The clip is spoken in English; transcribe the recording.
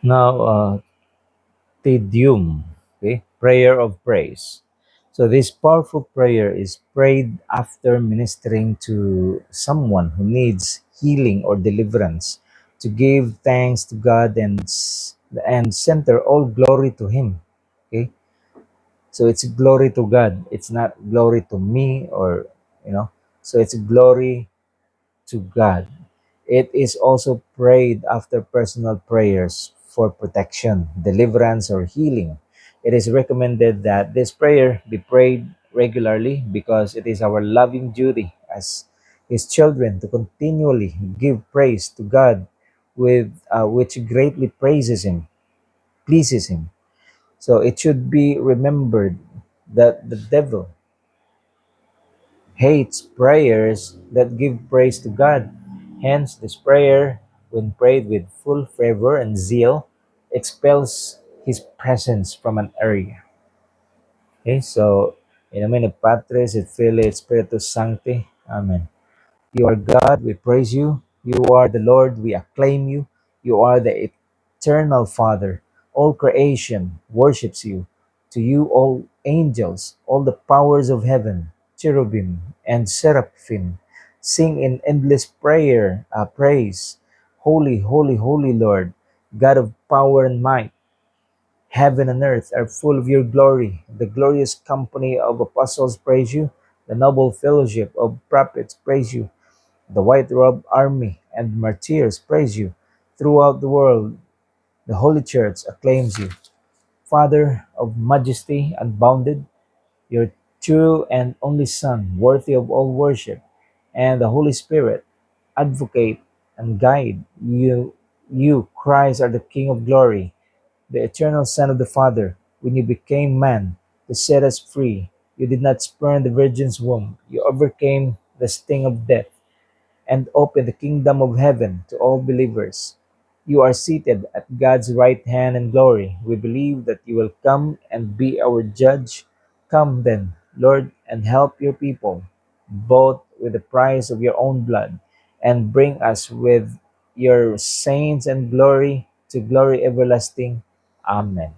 Now, Te Deum, okay, prayer of praise. So this powerful prayer is prayed after ministering to someone who needs healing or deliverance, to give thanks to God and center all glory to Him. Okay, so it's glory to God. It's not glory to me or you know. So it's glory to God. It is also prayed after personal prayers for protection, deliverance, or healing. It is recommended that this prayer be prayed regularly because it is our loving duty as His children to continually give praise to God, with which greatly praises Him, pleases Him. So it should be remembered that the devil hates prayers that give praise to God. Hence, this prayer, when prayed with full fervor and zeal, expels his presence from an area. Okay, so in the name of Patris et Filii et Spiritus Sancti. Amen. You are God, we praise you. You are the Lord, we acclaim you. You are the eternal Father. All creation worships you. To you, all angels, all the powers of heaven, cherubim and seraphim, sing in endless praise. Holy, holy, holy Lord, God of power and might. Heaven and earth are full of your glory. The glorious company of apostles praise you. The noble fellowship of prophets praise you. The white robed army and martyrs praise you. Throughout the world, the Holy Church acclaims you. Father of majesty unbounded, your true and only Son, worthy of all worship, and the Holy Spirit, advocate and guide you. You, Christ, are the King of glory, the eternal Son of the Father. When you became man to set us free, you did not spurn the Virgin's womb. You overcame the sting of death and open the kingdom of heaven to all believers. You are seated at God's right hand in glory. We believe that you will come and be our judge. Come then, Lord, and help your people, both with the price of your own blood, and bring us with your saints and glory to glory everlasting. Amen.